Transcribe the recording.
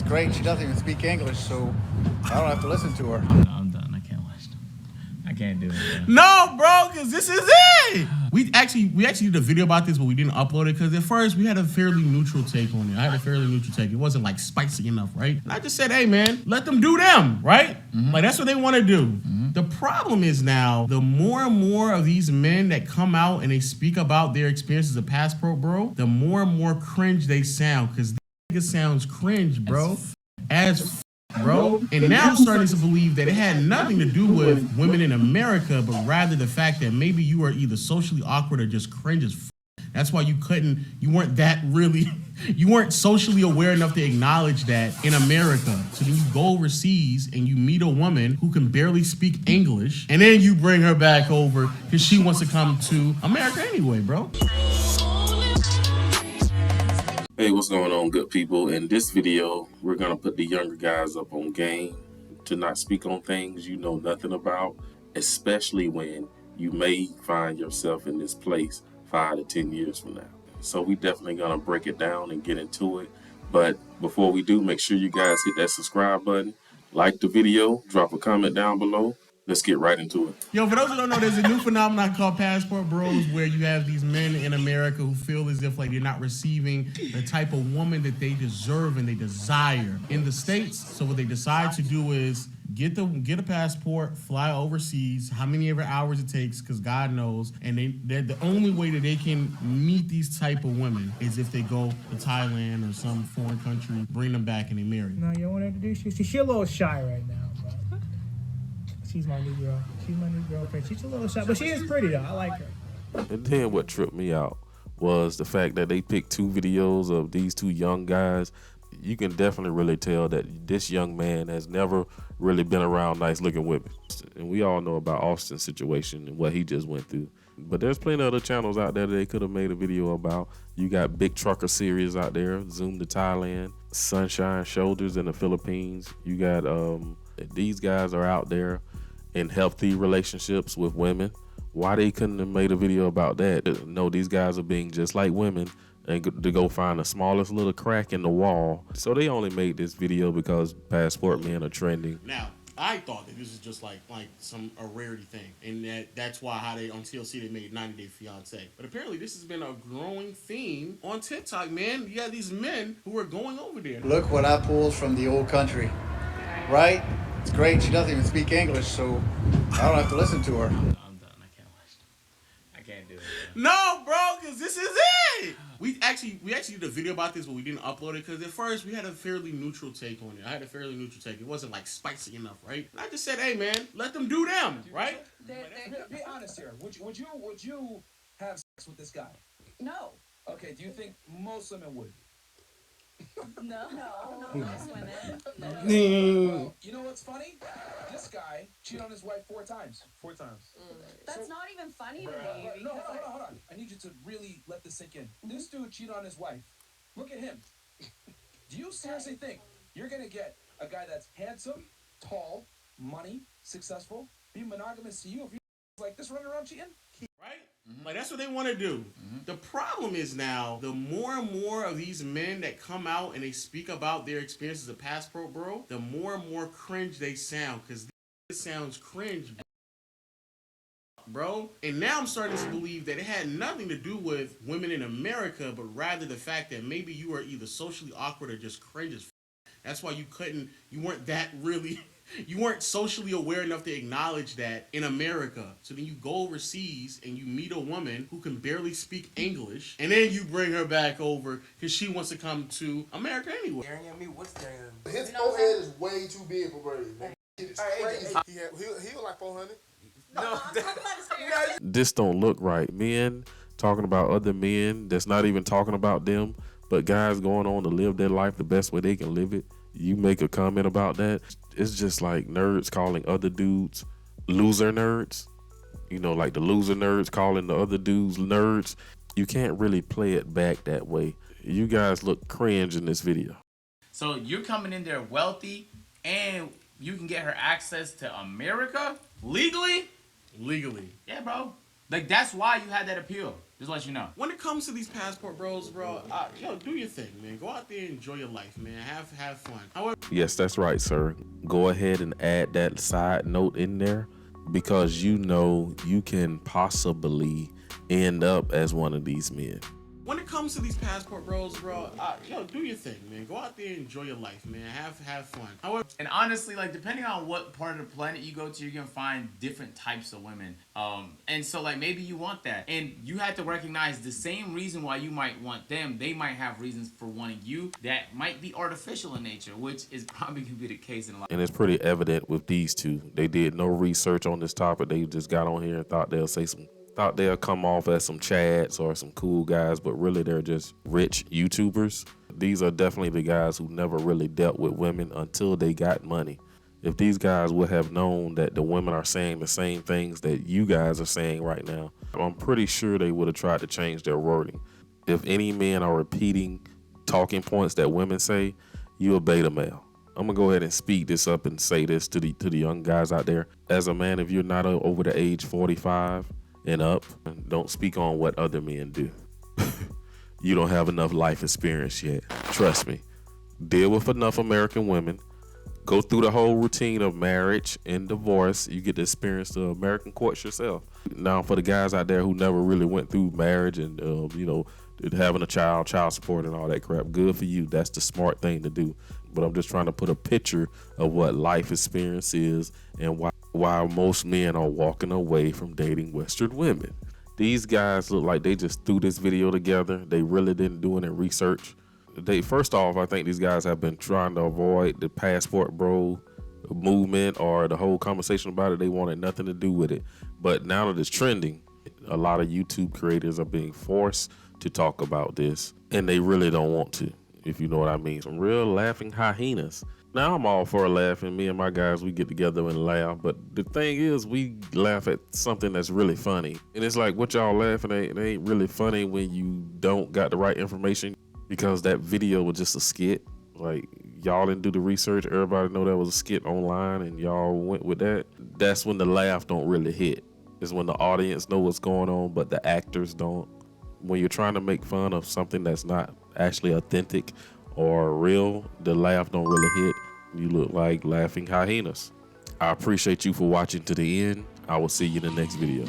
great. She doesn't even speak English, so I don't have to listen to her. No, I'm done. I can't watch them. I can't do it. No, bro, because this is it. We actually did a video about this, but we didn't upload it because at first we had a fairly neutral take on it. I had a fairly neutral take. It wasn't like spicy enough, right? And I just said, hey, man, let them do them, right? Like that's what they want to do. The problem is now the more and more of these men that come out and they speak about their experiences of passport, bro, the more and more cringe they sound because this nigga sounds cringe, bro. Bro, and now I'm starting to believe that it had nothing to do with women in America, but rather the fact that maybe you are either socially awkward or just cringe as f. That's why you weren't socially aware enough to acknowledge that in America. So then you go overseas and you meet a woman who can barely speak English, and then you bring her back over because she wants to come to America anyway, bro. Hey, what's going on, good people? In this video, we're going to put the younger guys up on game to not speak on things you know nothing about, especially when you may find yourself in this place 5 to 10 years from now. So we definitely going to break it down and get into it. But before we do, make sure you guys hit that subscribe button, like the video, drop a comment down below. Let's get right into it. Yo, for those who don't know, there's a new phenomenon called passport bros where you have these men in America who feel as if like they're not receiving the type of woman that they deserve and they desire in the States. So what they decide to do is get a passport, fly overseas, how many ever hours it takes, because God knows. And they're the only way that they can meet these type of women is if they go to Thailand or some foreign country, bring them back and they marry them. No, you don't want to introduce you? She's a little shy right now, but she's my new girl. She's my new girlfriend. She's a little shy, but she is pretty though. I like her. And then what tripped me out was the fact that they picked 2 videos of these 2 young guys. You can definitely really tell that this young man has never really been around nice looking women. And we all know about Austin's situation and what he just went through. But there's plenty of other channels out there that they could have made a video about. You got Big Trucker series out there, Zoom to Thailand, Sunshine Shoulders in the Philippines. You got these guys are out there in healthy relationships with women. Why they couldn't have made a video about that? No, these guys are being just like women and to go find the smallest little crack in the wall. So they only made this video because passport men are trending. Now, I thought that this is just like a rarity thing, and that's why how they on TLC they made 90 Day Fiance. But apparently this has been a growing theme on TikTok, man. You have these men who are going over there. Look what I pulled from the old country, right? It's great. She doesn't even speak English, so I don't have to listen to her. I'm done. I can't watch them. I can't do it. No, bro, because this is it. We actually did a video about this, but we didn't upload it because at first we had a fairly neutral take on it. I had a fairly neutral take. It wasn't like spicy enough, right? And I just said, hey, man, let them do them, right? Be honest here. Would you have sex with this guy? No. Okay. Do you think most women would? No, most women. No. Well, you know what's funny? This guy cheated on his wife 4 times. 4 times. That's not even funny to me. No, hold on. I need you to really let this sink in. This dude cheated on his wife. Look at him. Do you seriously think you're gonna get a guy that's handsome, tall, money, successful, be monogamous to you if you like this running around cheating? Right? Like that's what they want to do. The problem is now the more and more of these men that come out and they speak about their experiences of passport, bro, the more and more cringe they sound because this sounds cringe, bro. And now I'm starting to believe that it had nothing to do with women in America, but rather the fact that maybe you are either socially awkward or just cringe as f. That's why you weren't socially aware enough to acknowledge that in America. So then you go overseas and you meet a woman who can barely speak English, and then you bring her back over because she wants to come to America anyway. Staring at me? What's staring at me? His forehead is way too big for Brady, man. It's crazy. He was like 400. No, This don't look right. Men talking about other men that's not even talking about them, but guys going on to live their life the best way they can live it. You make a comment about that, it's just like nerds calling other dudes loser nerds. You know, like the loser nerds calling the other dudes nerds. You can't really play it back that way. You guys look cringe in this video. So you're coming in there wealthy and you can get her access to America legally? Legally. Yeah, bro. Like, that's why you had that appeal. Just let you know. When it comes to these passport bros, bro, yo, do your thing, man. Go out there and enjoy your life, man. Have fun. However, Yes, that's right, sir. Go ahead and add that side note in there because you know you can possibly end up as one of these men. when it comes to these passport bros, bro, yo, do your thing, man. Go out there and enjoy your life, man. Have fun. However, And honestly, like depending on what part of the planet you go to, you're gonna find different types of women. And so like maybe you want that, and you have to recognize the same reason why you might want them. They might have reasons for wanting you that might be artificial in nature, which is probably gonna be the case in a lot. And it's pretty evident with these two. They did no research on this topic. They just got on here and thought they'll come off as some chads or some cool guys, but really they're just rich YouTubers. These are definitely the guys who never really dealt with women until they got money. If these guys would have known that the women are saying the same things that you guys are saying right now, I'm pretty sure they would have tried to change their wording. If any men are repeating talking points that women say, you a beta male. I'm gonna go ahead and speed this up and say this to the young guys out there. As a man, if you're not over the age 45 and up, don't speak on what other men do. You don't have enough life experience yet. Trust me. Deal with enough American women. Go through the whole routine of marriage and divorce. You get to experience the American courts yourself. Now, for the guys out there who never really went through marriage and having a child support and all that crap, good for you. That's the smart thing to do. But I'm just trying to put a picture of what life experience is and why most men are walking away from dating Western women. These guys look like they just threw this video together. They really didn't do any research. First off, I think these guys have been trying to avoid the passport bro movement or the whole conversation about it. They wanted nothing to do with it. But now that it's trending, a lot of YouTube creators are being forced to talk about this, and they really don't want to, if you know what I mean. Some real laughing hyenas. Now, I'm all for laughing. Me and my guys, we get together and laugh. But the thing is, we laugh at something that's really funny. And it's like, what y'all laughing at, it ain't really funny when you don't got the right information, because that video was just a skit. Like, y'all didn't do the research. Everybody know that was a skit online, and y'all went with that. That's when the laugh don't really hit. It's when the audience know what's going on, but the actors don't. When you're trying to make fun of something that's not actually authentic or real, the laugh don't really hit. You look like laughing hyenas. I appreciate you for watching to the end. I will see you in the next video.